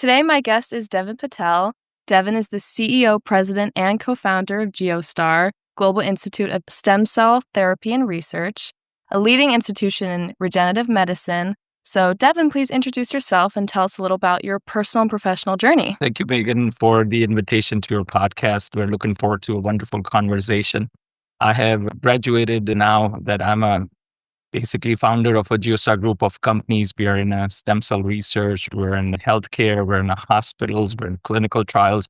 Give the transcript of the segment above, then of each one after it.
Today, my guest is Deven Patel. Deven is the CEO, president, and co-founder of GIOSTAR, Global Institute of Stem Cell Therapy and Research, a leading institution in regenerative medicine. So, Deven, please introduce yourself and tell us a little about your personal and professional journey. Thank you, Megan, for the invitation to your podcast. We're looking forward to a wonderful conversation. I have graduated now that I'm a basically founder of a GIOSTAR group of companies. We are in stem cell research, we're in healthcare, we're in hospitals, we're in clinical trials,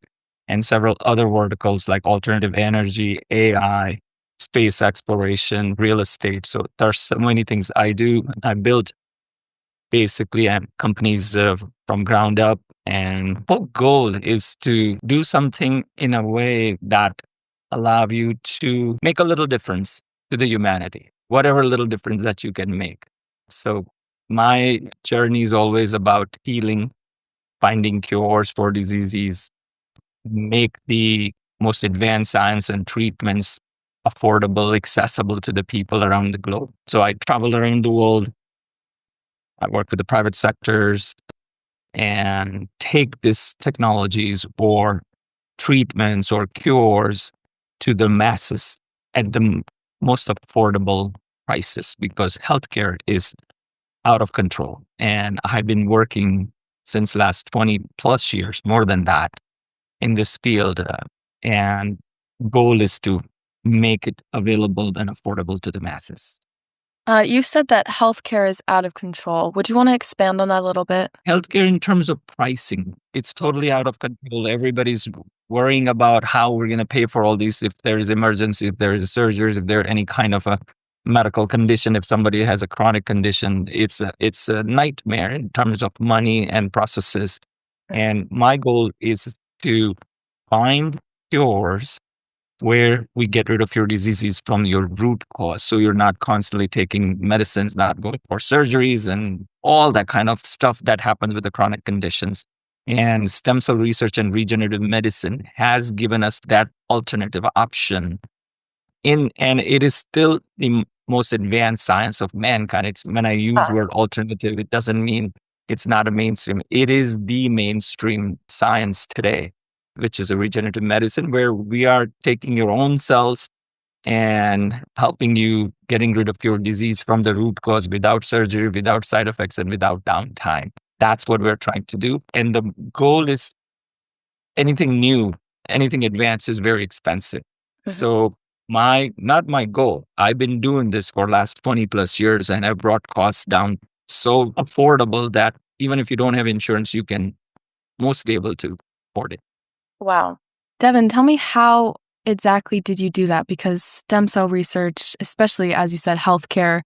and several other verticals like alternative energy, AI, space exploration, real estate. So there's so many things I do. I built basically companies from ground up. And whole goal is to do something in a way that allow you to make a little difference to the humanity, whatever little difference that you can make. So my journey is always about healing, finding cures for diseases, make the most advanced science and treatments affordable, accessible to the people around the globe. So I travel around the world. I work with the private sectors and take these technologies or treatments or cures to the masses at the most affordable prices, because healthcare is out of control. And I've been working since last 20 plus years, more than that, in this field. And goal is to make it available and affordable to the masses. You said that healthcare is out of control. Would you want to expand on that a little bit? Healthcare in terms of pricing, it's totally out of control. Everybody's worrying about how we're going to pay for all these. If there is emergency, if there is surgeries, if there any kind of a medical condition, if somebody has a chronic condition, it's a nightmare in terms of money and processes. And my goal is to find cures where we get rid of your diseases from your root cause. So you're not constantly taking medicines, not going for surgeries and all that kind of stuff that happens with the chronic conditions. And stem cell research and regenerative medicine has given us that alternative option. And it is still the most advanced science of mankind. It's when I use word alternative, it doesn't mean it's not a mainstream. It is the mainstream science today, which is a regenerative medicine, where we are taking your own cells and helping you getting rid of your disease from the root cause without surgery, without side effects, and without downtime. That's what we're trying to do. And the goal is anything new, anything advanced is very expensive. So not my goal. I've been doing this for last 20 plus years, and I've brought costs down so affordable that even if you don't have insurance, you can mostly able to afford it. Wow. Deven, tell me, how exactly did you do that? Because stem cell research, especially as you said, healthcare,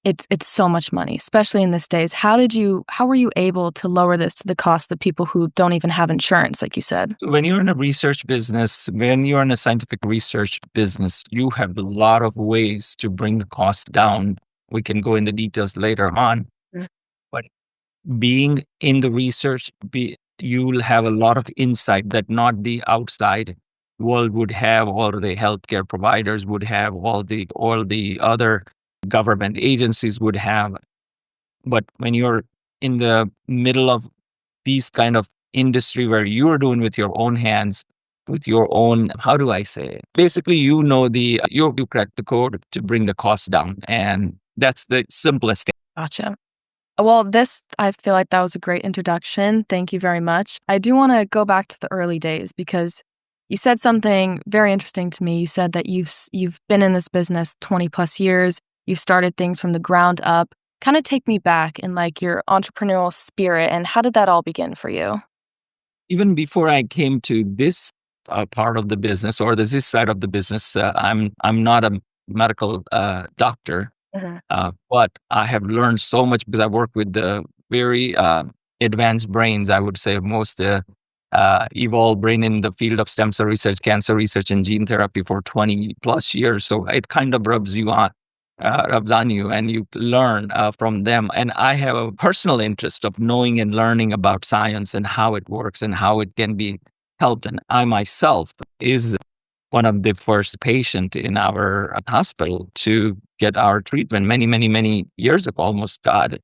it's so much money, especially in these days. How were you able to lower this to the cost of people who don't even have insurance, like you said? So when you're in a research business, when you're in a scientific research business, you have a lot of ways to bring the cost down. We can go into details later on. But being in the research, you'll have a lot of insight that not the outside world would have, or the healthcare providers would have, all the other government agencies would have. But when you're in the middle of these kind of industry where you're doing with your own hands, with your own, how do I say it? Basically, you crack the code to bring the cost down. And that's the simplest thing. Gotcha. Well, I feel like that was a great introduction. Thank you very much. I do want to go back to the early days, because you said something very interesting to me. You said that you've been in this business 20 plus years. You've started things from the ground up. Kind of take me back in like your entrepreneurial spirit, and how did that all begin for you? Even before I came to this part of the business, or this side of the business, I'm not a medical doctor. But I have learned so much because I work with the very advanced brains, I would say most evolved brain in the field of stem cell research, cancer research, and gene therapy for 20 plus years. So it kind of rubs on you, and you learn from them. And I have a personal interest of knowing and learning about science and how it works and how it can be helped. And I myself is one of the first patient in our hospital to get our treatment many years ago, almost 2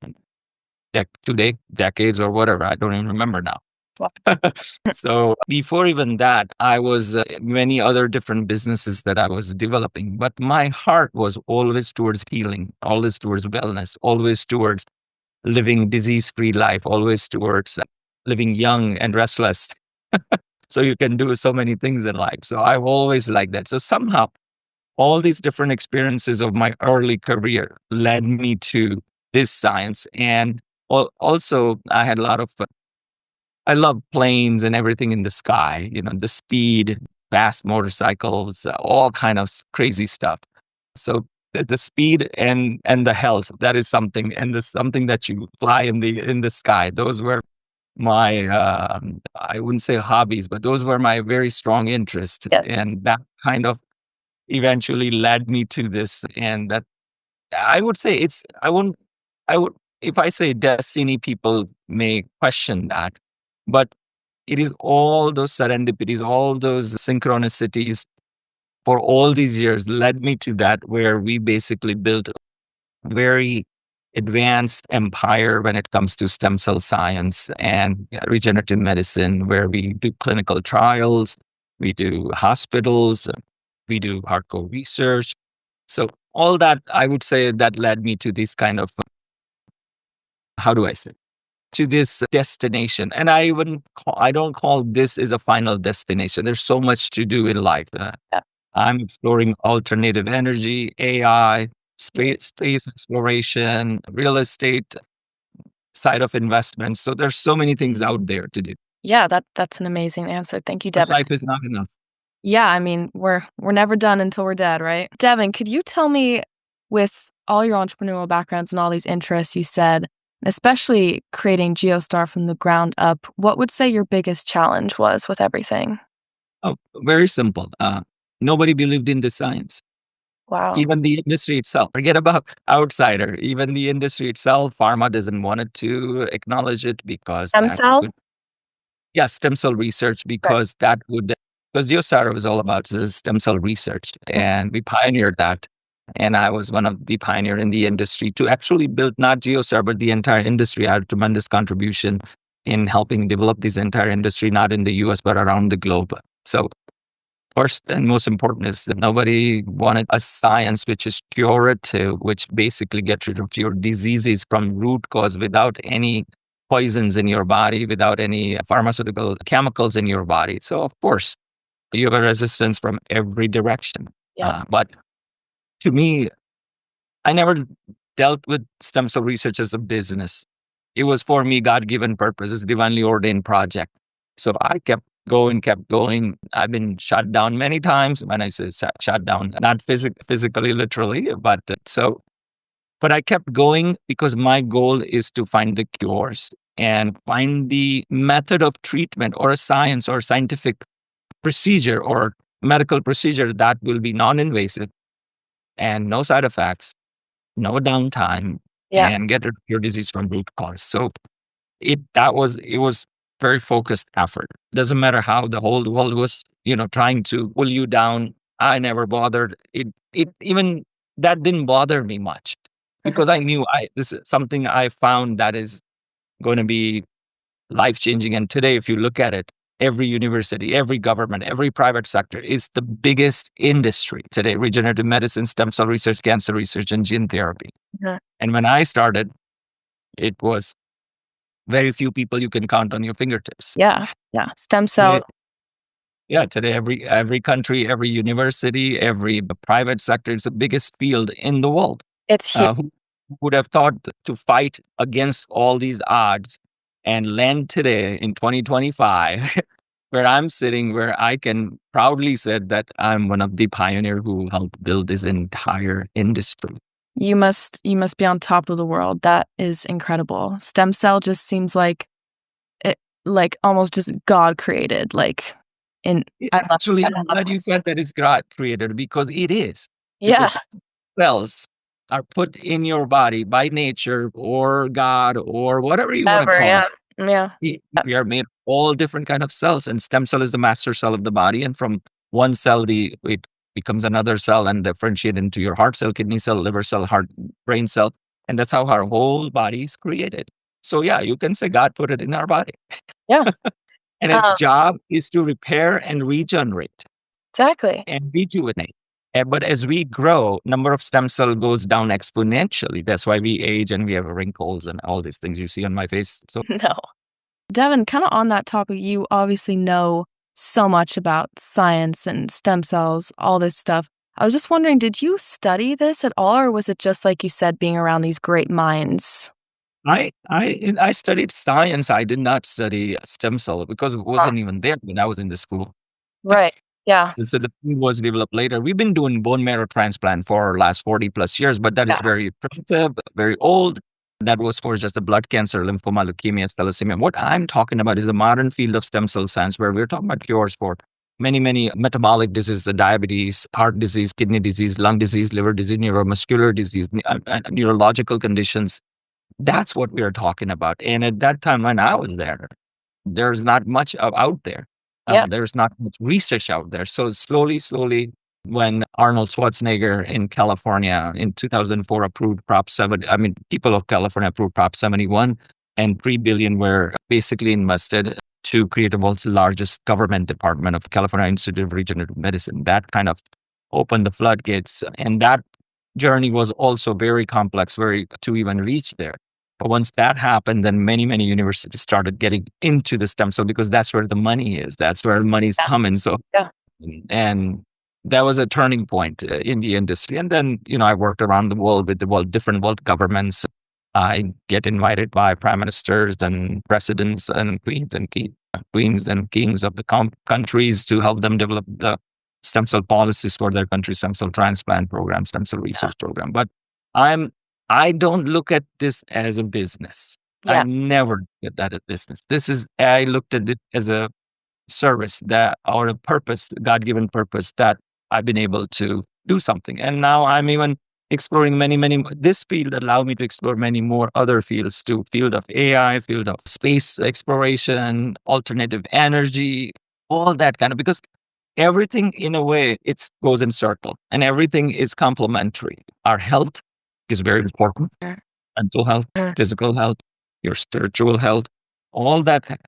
decades or whatever. I don't even remember now. Wow. So before even that, I was many other different businesses that I was developing, but my heart was always towards healing, always towards wellness, always towards living disease-free life, always towards living young and restless. So you can do so many things in life. So I've always liked that. So somehow all these different experiences of my early career led me to this science. And also I had a lot of I love planes and everything in the sky, the speed, fast motorcycles, all kind of crazy stuff. So the speed and the health, that is something, and the something that you fly in the sky. Those were my I wouldn't say hobbies, but those were my very strong interests, Yeah. and that kind of eventually led me to this. And that I would say it's I would if I say destiny, people may question that, but it is all those serendipities, all those synchronicities for all these years led me to that, where we basically built a very advanced empire when it comes to stem cell science and regenerative medicine, where we do clinical trials, we do hospitals, we do hardcore research. So all that, I would say, that led me to this kind of, how do I say, to this destination. And I don't call this as a final destination. There's so much to do in life. Yeah. I'm exploring alternative energy, AI, space exploration, real estate side of investments. So there's so many things out there to do. Yeah, that's an amazing answer. Thank you, But Devin. life is not enough. Yeah, I mean, we're never done until we're dead, right? Devin, could you tell me, with all your entrepreneurial backgrounds and all these interests you said, especially creating GeoStar from the ground up, what would say your biggest challenge was with everything? Oh, very simple. Nobody believed in the science. Wow. Even the industry itself. Forget about outsider. Even the industry itself, pharma doesn't want it to acknowledge it because Stem that cell? would, yeah, stem cell research, Right. because that would, because GIOSTAR was all about the stem cell research, Mm. and we pioneered that. And I was one of the pioneer in the industry to actually build not GIOSTAR, but the entire industry. I had a tremendous contribution in helping develop this entire industry, not in the US, but around the globe. So first and most important is that nobody wanted a science which is curative, which basically gets rid of your diseases from root cause without any poisons in your body, without any pharmaceutical chemicals in your body. So, of course, you have a resistance from every direction. Yep. But to me, I never dealt with stem cell research as a business. It was for me God given purpose, it's divinely ordained project. So I kept going, kept going. I've been shut down many times. When I say shut down, not physically, literally, but but I kept going because my goal is to find the cures and find the method of treatment or a science or scientific procedure or medical procedure that will be non-invasive and no side effects, no downtime, Yeah. and get rid of your disease from root cause. So it was very focused effort. Doesn't matter how the whole world was, trying to pull you down. I never bothered. It even that didn't bother me much Mhm. because I knew this is something I found that is going to be life changing. And today, if you look at it, every university, every government, every private sector is the biggest industry today: regenerative medicine, stem cell research, cancer research, and gene therapy. Mhm. And when I started, it was very few people you can count on your fingertips. Yeah. Yeah. Stem cell, Today, yeah, today every country, every university, every private sector is the biggest field in the world. it's huge. Who would have thought to fight against all these odds and land today in 2025, where I'm sitting, where I can proudly say that I'm one of the pioneer who helped build this entire industry. You must be on top of the world. That is incredible. Stem cell just seems like it, like almost just God created. Like, in Actually, I I'm love. glad you said that it's God created, because it is. Yeah. Because cells are put in your body by nature or God or whatever you want to Ever. call it. Yeah. Yeah. Yep. We are made of all different kind of cells, and stem cell is the master cell of the body. And from one cell, it becomes another cell and differentiate into your heart cell, kidney cell, liver cell, heart, brain cell, and that's how our whole body is created. So yeah, you can say God put it in our body. Yeah. And its job is to repair and regenerate Exactly. and rejuvenate. But as we grow, number of stem cell goes down exponentially. That's why we age and we have wrinkles and all these things you see on my face. So No. Devin, kind of on that topic, you obviously know so much about science and stem cells, all this stuff. I was just wondering, did you study this at all, or was it just like you said, being around these great minds? I studied science. I did not study stem cell because it wasn't even there when I was in the school. Right. Yeah. So the field was developed later. We've been doing bone marrow transplant for last 40 plus years, but that is Yeah. very primitive, very old. That was for just the blood cancer, lymphoma, leukemia, thalassemia. What I'm talking about is the modern field of stem cell science, where we're talking about cures for many, many metabolic diseases, diabetes, heart disease, kidney disease, lung disease, liver disease, neuromuscular disease, neurological conditions. That's what we are talking about. And at that time when I was there, there's not much out there. Yeah. There's not much research out there. So slowly, when Arnold Schwarzenegger in California in 2004 approved Prop 7, I mean, people of California approved Prop 71, and 3 billion were basically invested to create the world's largest government department of California Institute of Regenerative Medicine. That kind of opened the floodgates. And that journey was also very complex, very to even reach there. But once that happened, then many, many universities started getting into the stem cell because that's where the money is. That's where money is Yeah. coming. So, Yeah. and that was a turning point in the industry. And then, I worked around the world with different world governments. I get invited by prime ministers and presidents and queens and kings of the countries to help them develop the stem cell policies for their country, stem cell transplant program, stem cell research program. But I don't look at this as a business. I Yeah. never look at that as business. I looked at it as a service or a purpose, God-given purpose that I've been able to do something. And now I'm even exploring this field allowed me to explore many more other fields too. Field of AI, field of space exploration, alternative energy, all that kind of, because everything in a way, it goes in circle and everything is complementary. Our health is very important. Mental health, physical health, your spiritual health, all that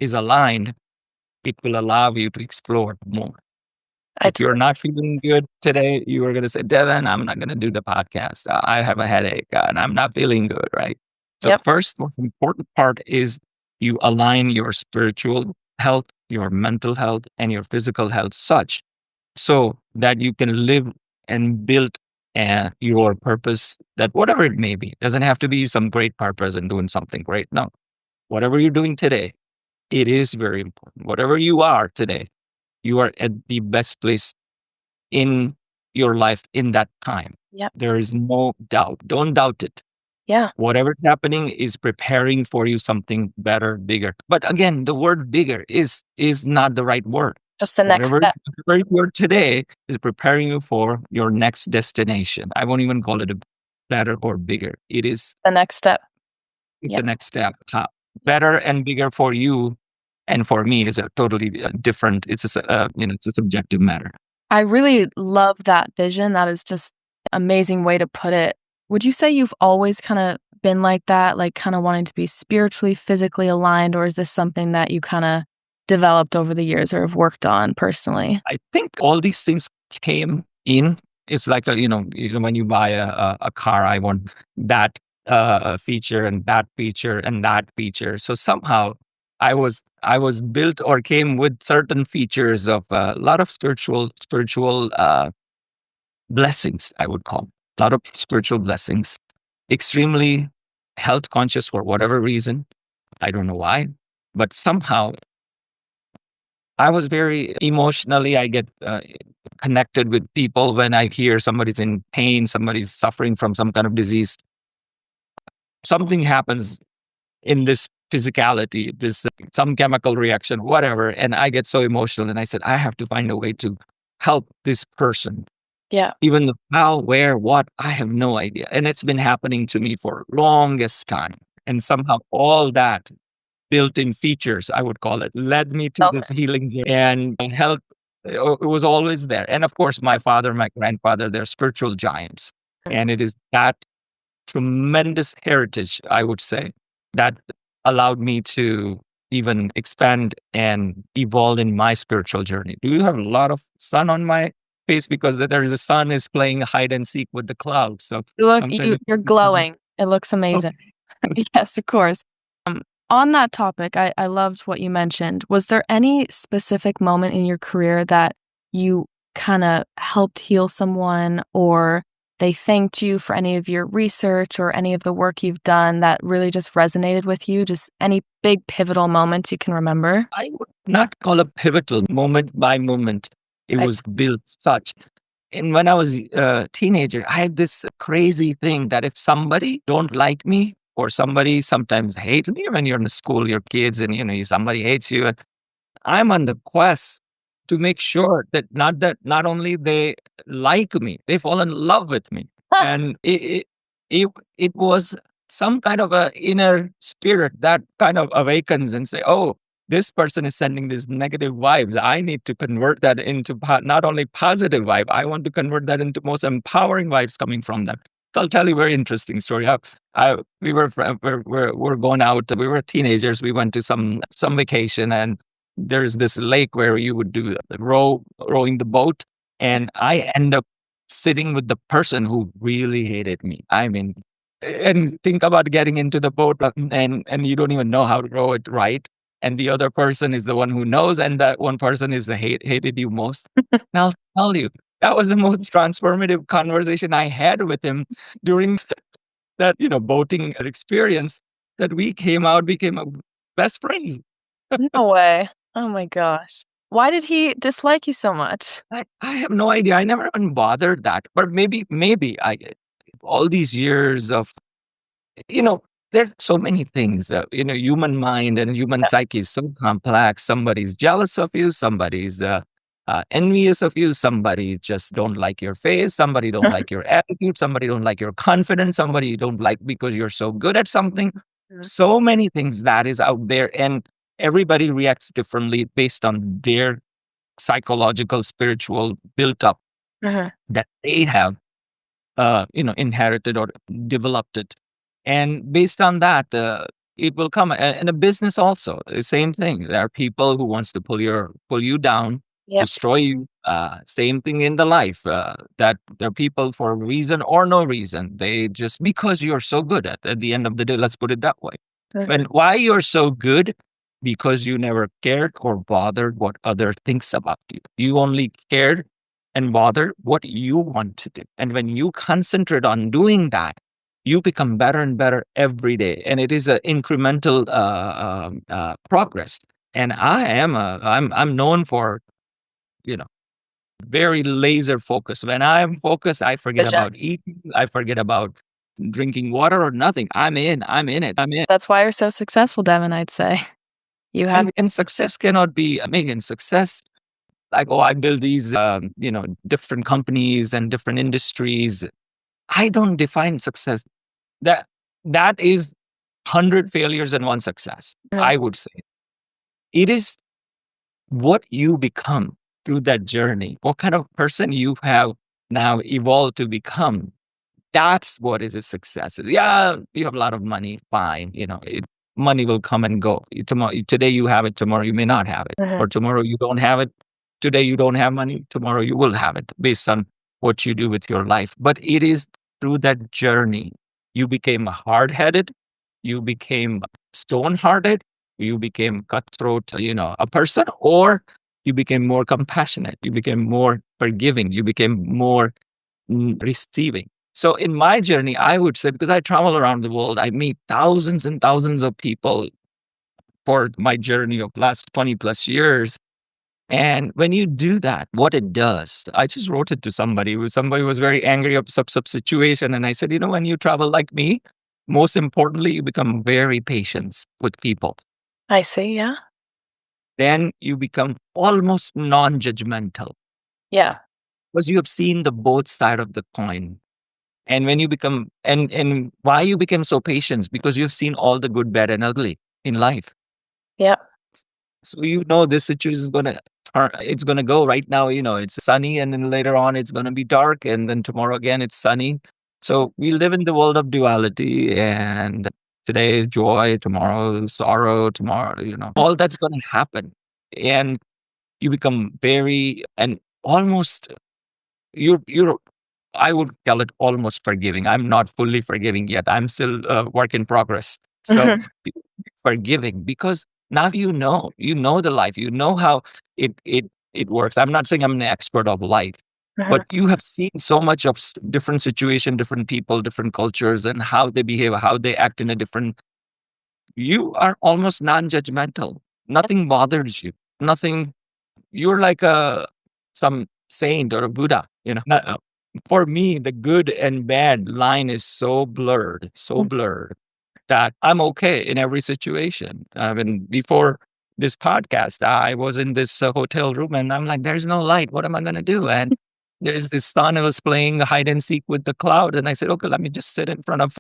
is aligned. It will allow you to explore more. If you're not feeling good today, you are going to say, Devin, I'm not going to do the podcast. I have a headache and I'm not feeling good, right? So Yep. first, most important part is you align your spiritual health, your mental health, and your physical health such so that you can live and build your purpose, that whatever it may be, doesn't have to be some great purpose and doing something great. No, whatever you're doing today, it is very important. Whatever you are today, you are at the best place in your life in that time. Yep. There is no doubt. Don't doubt it. Yeah. Whatever's happening is preparing for you something better, bigger. But again, the word bigger is not the right word. Just the next Whatever step. the word today is preparing you for your next destination. I won't even call it a better or bigger. It is The next step. it's Yep. the next step. Better and bigger for you and for me is a totally different. It's it's a subjective matter. I really love that vision. That is just an amazing way to put it. Would you say you've always kind of been like that, like kind of wanting to be spiritually, physically aligned, or is this something that you kind of developed over the years or have worked on personally? I think all these things came in. It's like when you buy a car, I want that feature and that feature and that feature. So somehow I was built or came with certain features of a lot of spiritual blessings. I would call a lot of spiritual blessings. Extremely health conscious for whatever reason. I don't know why, but somehow I was very emotionally. I get connected with people when I hear somebody's in pain, somebody's suffering from some kind of disease. Something happens in this physicality, this some chemical reaction, whatever, and I get so emotional. And I said, I have to find a way to help this person. Yeah. Even the how, where, what, I have no idea. And it's been happening to me for longest time. And somehow all that built-in features, I would call it, led me to this healing journey. And health, it was always there. And of course, my father, my grandfather, they're spiritual giants. And it is that tremendous heritage, I would say, that allowed me to, even expand and evolve in my spiritual journey. Do you have a lot of sun on my face? Because there is a sun is playing hide and seek with the clouds. So I'm kind of You're excited. glowing. It looks amazing. Okay. Yes, of course. On that topic, I loved what you mentioned. Was there any specific moment in your career that you kinda helped heal someone, or they thanked you for any of your research or any of the work you've done that really just resonated with you? Just any big pivotal moments you can remember? I would not call a pivotal moment by moment. It I was built such. And when I was a teenager, I had this crazy thing that if somebody don't like me or somebody sometimes hates me when you're in school, your kids, and somebody hates you, I'm on the quest to make sure that not only they like me, they fall in love with me. And it, it was some kind of a inner spirit that kind of awakens and say, oh, this person is sending these negative vibes. I need to convert that into not only positive vibe, I want to convert that into most empowering vibes coming from them. So I'll tell you a very interesting story. We were we're going out. We were teenagers. We went to some vacation, and there's this lake where you would do the rowing the boat, and I end up sitting with the person who really hated me. I mean, and think about getting into the boat, and you don't even know how to row it right, and the other person is the one who knows, and that one person is the hated you most. And I'll tell you, that was the most transformative conversation I had with him during that boating experience. That we came out, became best friends. No way. Oh my gosh. Why did he dislike you so much? I have no idea. I never even bothered that. But maybe I all these years of you know, there are so many things that, human mind and human Yeah. psyche is so complex. Somebody's jealous of you, somebody's envious of you, somebody just don't like your face, somebody don't like your attitude, somebody don't like your confidence, somebody you don't like because you're so good at something. Mhm. So many things that is out there, and everybody reacts differently based on their psychological, spiritual built up Mhm. that they have inherited or developed it. And based on that, it will come. In a business also, the same thing. There are people who wants to pull you down, Yep. destroy you. Same thing in the life. That there are people for a reason or no reason. They just because you're so good at the end of the day. Let's put it that way. Mhm. When why you're so good? Because you never cared or bothered what other thinks about you. You only cared and bother what you want to do. And when you concentrate on doing that, you become better and better every day. And it is an incremental progress. And I'm known for, you know, very laser focused. When I'm focused, I forget Vision. about eating. I forget about drinking water or nothing. I'm in it. I'm in. That's why you're so successful, Devin, I'd say. You have And success cannot be, Megan, success like, oh, I build these, different companies and different industries. I don't define success. That that is 100 failures and one success. Mhm. I would say it is what you become through that journey. What kind of person you have now evolved to become. That's what is a success. Yeah, you have a lot of money, fine. Money will come and go. Today you have it, tomorrow you may not have it, Mhm. or tomorrow you don't have it. Today you don't have money, tomorrow you will have it, based on what you do with your life. But it is through that journey you became hard headed, you became stone hearted, you became cutthroat, a person, or you became more compassionate, you became more forgiving, you became more receiving. So in my journey, I would say, because I travel around the world, I meet thousands and thousands of people for my journey of last 20 plus years. And when you do that, what it does, I just wrote it to somebody. Somebody was very angry of some situation. And I said, when you travel like me, most importantly, you become very patient with people. I see, yeah. Then you become almost non-judgmental Yeah. because you have seen the both side of the coin. And when you become and why you became so patient? Because you've seen all the good, bad, and ugly in life. Yep. So this situation is gonna turn it's gonna go right now, it's sunny, and then later on it's gonna be dark, and then tomorrow again it's sunny. So we live in the world of duality, and Today is joy, tomorrow is sorrow, tomorrow, all that's going to happen. And you become very, and almost, you're, I would call it almost forgiving. I'm not fully forgiving yet. I'm still a work in progress. So Mhm. forgiving, because now you know the life, you know how it works. I'm not saying I'm an expert of life, Mhm. but you have seen so much of different situation, different people, different cultures, and how they behave, how they act in a different. You are almost non-judgmental. Nothing bothers you. Nothing. You're like a some saint or a Buddha. For me, the good and bad line is so blurred that I'm okay in every situation. I mean, before this podcast, I was in this hotel room and I'm like, there's no light. What am I going to do? And there's this son who was playing hide and seek with the cloud. And I said, okay, let me just sit in front of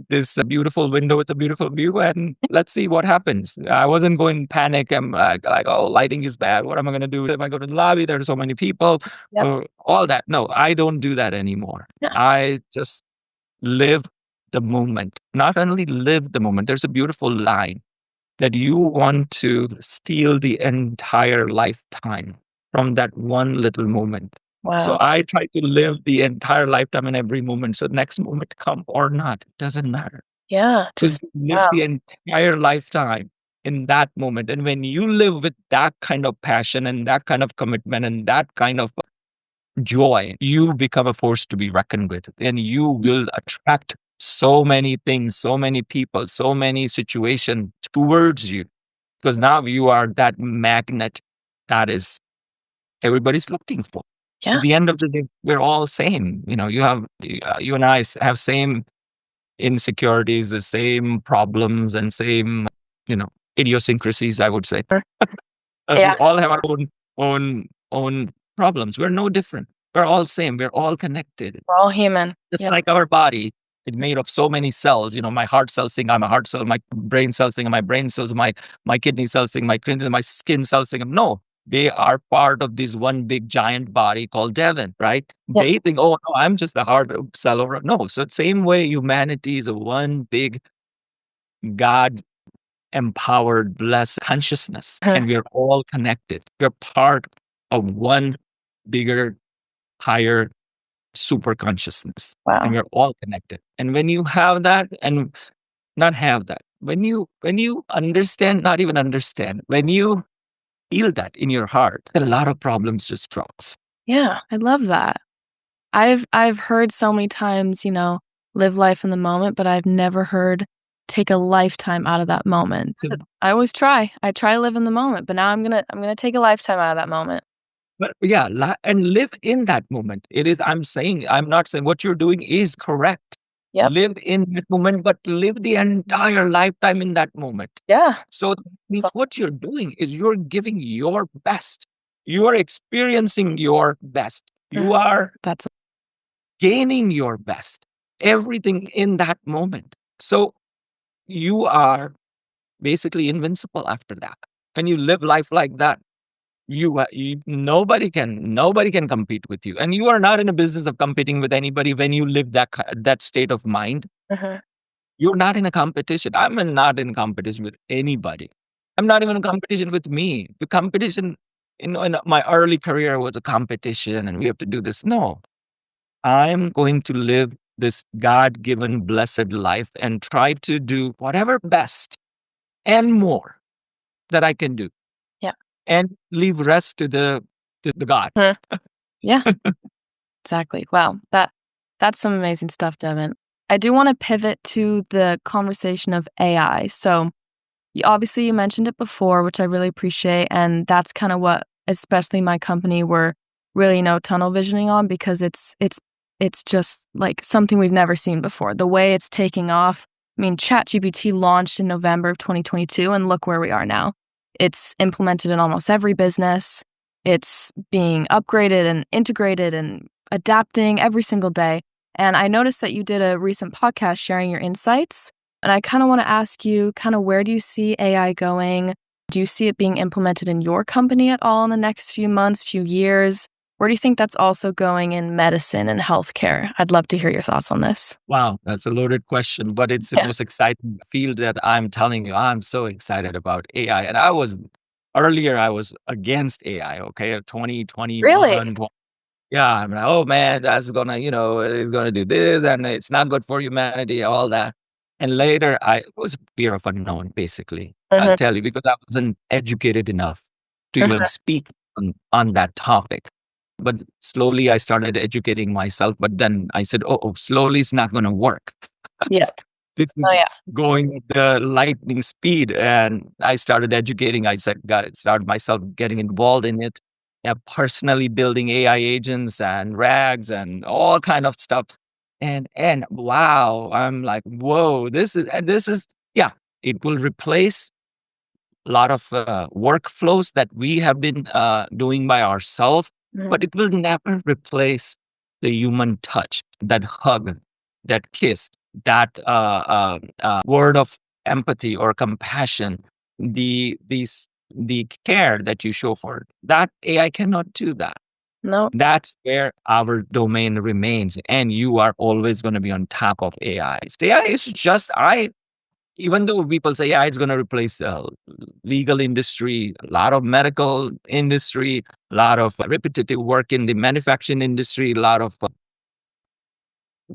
this beautiful window with a beautiful view and let's see what happens. I wasn't going panic. I'm like, oh, lighting is bad. What am I going to do if I go to the lobby? There are so many people, Yep. all that. No, I don't do that anymore. Yeah. I just live the moment. Not only live the moment, there's a beautiful line that you want to steal the entire lifetime from that one little moment. So Wow. I try to live the entire lifetime in every moment. So next moment come or not, it doesn't matter. Yeah. Because Just you live wow. the entire lifetime in that moment. And when you live with that kind of passion and that kind of commitment and that kind of joy, you become a force to be reckoned with, and you will attract so many things, so many people, so many situations towards you, because now you are that magnet that is everybody's looking for. Yeah. At the end of the day, we're all same. You and I have same insecurities, the same problems, and same, idiosyncrasies, I would say. We Yeah. all have our own problems. We're no different. We're all same. We're all connected. We're all human. Just Yeah. like our body, it's made of so many cells. My heart cells think I'm a heart cell. My brain cells think I'm my brain cells. My kidney cells think my kidney. My skin cells think no. They are part of this one big giant body called Devon, right? Yeah. They think, oh no, I'm just the heart cell. No, so same way, humanity is a one big God empowered, blessed consciousness, Mhm. and we're all connected. We're part of one bigger, higher super consciousness, and Wow. we're all connected. And when you have that, and not have that, when you understand, not even understand, when you feel that in your heart, a lot of problems just drops. Yeah. I love that. I've heard so many times, live life in the moment, but I've never heard take a lifetime out of that moment. But I always try. I try to live in the moment, but now I'm gonna take a lifetime out of that moment. But yeah, and live in that moment. I'm not saying what you're doing is correct. Yep. Live in that moment, but live the entire lifetime in that moment. Yeah. So that means So what you're doing is you're giving your best. You are experiencing your best. mhm. You are That's gaining your best. Everything in that moment. So you are basically invincible after that. When you live life like that, nobody can compete with you, and you are not in a business of competing with anybody. When you live that state of mind, mhm. you're not in a competition. Not in competition with anybody. I'm not even in competition with me. The competition in my early career was a competition, and we have to do this. No, I'm going to live this God-given blessed life and try to do whatever best and more that I can do, Yeah. and leave rest to the God. Mhm. Yeah. Exactly. Wow. That's some amazing stuff, Devin. I do want to pivot to the conversation of AI. So obviously you mentioned it before, which I really appreciate, and that's kind of what, especially my company, we're really tunnel visioning on because it's just like something we've never seen before. The way it's taking off. I mean, ChatGPT launched in November of 2022, and look where we are now. It's implemented in almost every business. It's being upgraded and integrated and adapting every single day. And I noticed that you did a recent podcast sharing your insights. And I kind of want to ask you, kind of where do you see AI going? Do you see it being implemented in your company at all in the next few months, few years? Where do you think that's also going in medicine and healthcare? I'd love to hear your thoughts on this. Wow, that's a loaded question, but it's the Yeah. most exciting field that I'm telling you. I'm so excited about AI. And earlier, I was against AI, okay, at Really? 2021. Yeah, I'm like, oh man, that's gonna, it's gonna do this and it's not good for humanity, all that. And later, it was fear of unknown, basically. I'll Mhm. tell you, because I wasn't educated enough to even speak on that topic. But slowly I started educating myself. But then I said, slowly it's not going to work. Yeah. This Oh, is yeah. going at the lightning speed. And I started educating. I said, got it, started myself getting involved in it. Yeah, personally building AI agents and rags and all kind of stuff. And wow, I'm like, whoa, yeah, it will replace a lot of workflows that we have been doing by ourselves, Mhm. but it will never replace the human touch, that hug, that kiss, that word of empathy or compassion, the care that you show for it. That AI cannot do that. No. That's where our domain remains, and you are always going to be on top of AI. AI is just I even though people say, yeah, it's going to replace the legal industry, a lot of medical industry, a lot of repetitive work in the manufacturing industry, a lot of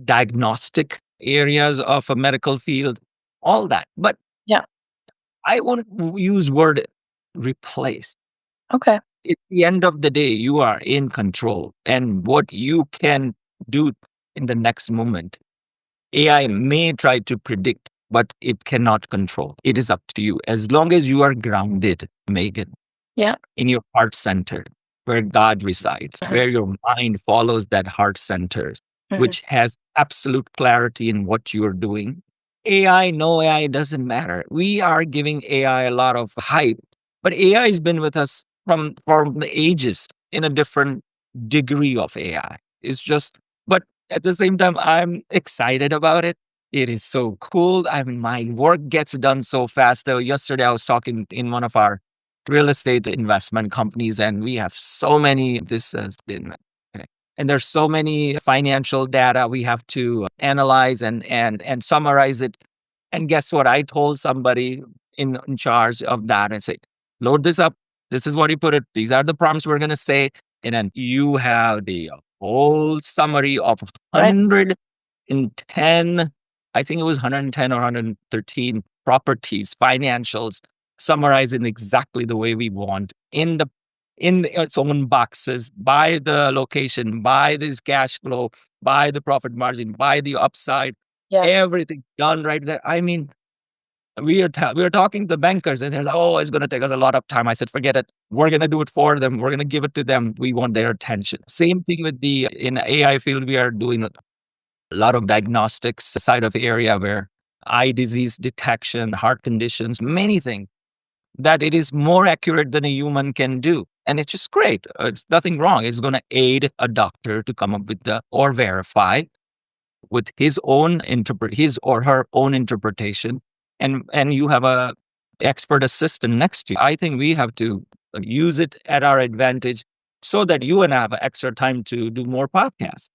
diagnostic areas of a medical field, all that. But Yeah. I won't use word replace. Okay. At the end of the day, you are in control and what you can do in the next moment. AI may try to predict, but it cannot control. It is up to you. As long as you are grounded, Megan, Yeah. in your heart center, where God resides, Mhm. where your mind follows that heart center, Mhm. which has absolute clarity in what you're doing. AI, no AI, doesn't matter. We are giving AI a lot of hype, but AI has been with us from the ages in a different degree of AI. It's just, but at the same time, I'm excited about it. It is so cool. I mean, my work gets done so fast. Though yesterday I was talking in one of our real estate investment companies, and we have so many. This has been, okay. And there's so many financial data we have to analyze and summarize it. And guess what? I told somebody in charge of that and say, load this up. This is what you put it. These are the prompts we're gonna say, and then you have the whole summary of Right. 110, I think it was 110 or 113 properties, financials, summarized in exactly the way we want in its own boxes, by the location, by this cash flow, by the profit margin, by the upside, Yeah. everything done right there. I mean, we are talking to the bankers and they're like, oh, it's going to take us a lot of time. I said, forget it. We're going to do it for them. We're going to give it to them. We want their attention. Same thing with in AI field, we are doing a lot of diagnostics side of area where eye disease detection, heart conditions, many things that it is more accurate than a human can do. And it's just great. It's nothing wrong. It's going to aid a doctor to come up with or verify with his or her own interpretation. And you have a expert assistant next to you. I think we have to use it at our advantage so that you and I have extra time to do more podcasts.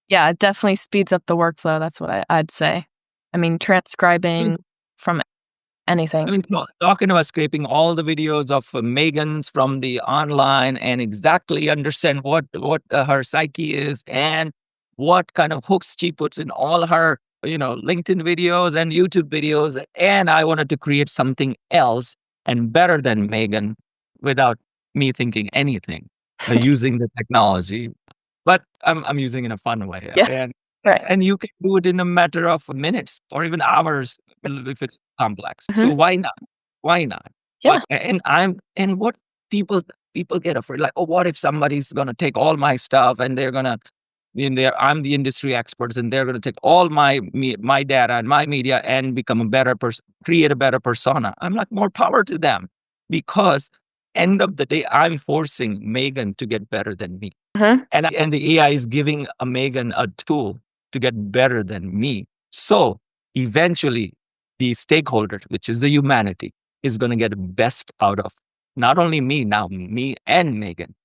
Yeah, it definitely speeds up the workflow, that's what I'd say. I mean, transcribing from I anything. mean, talking about scraping all the videos of Megan's from the online and exactly understand what her psyche is and what kind of hooks she puts in all her LinkedIn videos and YouTube videos. And I wanted to create something else and better than Megan without me thinking anything, using the technology. But I'm using it in a fun way, Yeah. Right. and you can do it in a matter of minutes or even hours if it's complex. So Mhm. why not? Why not? Yeah. And what people people get afraid, like, oh, what if somebody's gonna take all my stuff and they're gonna in there, I'm the industry experts, and they're gonna take all my data and my media and become a better person, create a better persona. I'm like, more power to them, because end of the day, I'm forcing Megan to get better than me. Mhm. And the AI is giving a Megan a tool to get better than me. So eventually, the stakeholder, which is the humanity, is going to get the best out of not only me now, me and Megan.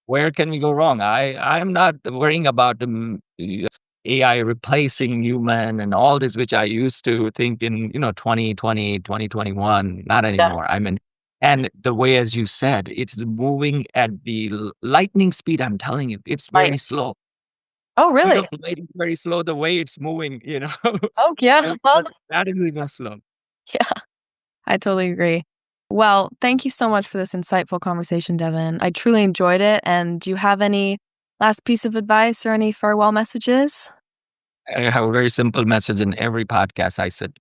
where can we go wrong? I'm not worrying about AI replacing human and all this, which I used to think in, 2020, 2021. Not Yeah. anymore. I mean, and the way, as you said, it's moving at the lightning speed. I'm telling you, it's Right. very slow. Oh, Speed really? of light is very slow. The way it's moving, Oh, yeah. Well, but that is even slow. yeah, I totally agree. Well, thank you so much for this insightful conversation, Devin. I truly enjoyed it. And do you have any last piece of advice or any farewell messages? I have a very simple message in every podcast. I said,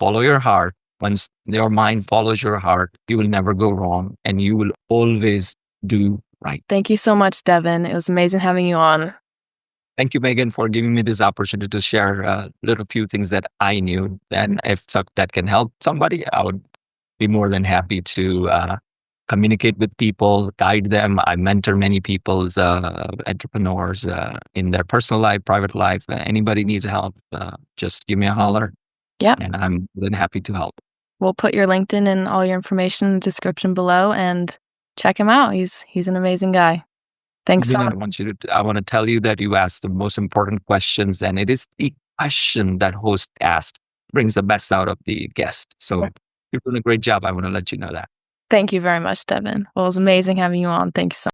follow your heart. Once your mind follows your heart, you will never go wrong and you will always do right. Thank you so much, Devin. It was amazing having you on. Thank you, Megan, for giving me this opportunity to share a little few things that I knew. And if that can help somebody, I would be more than happy to communicate with people, guide them. I mentor many people's entrepreneurs in their personal life, private life. Anybody needs help, just give me a holler, Yeah. and I'm more than happy to help. We'll put your LinkedIn and all your information in the description below and check him out. He's an amazing guy. Thanks so much. I want to tell you that you asked the most important questions, and it is the question that host asked brings the best out of the guest. So you're doing a great job. I want to let you know that. Thank you very much, Devin. Well, it was amazing having you on. Thanks so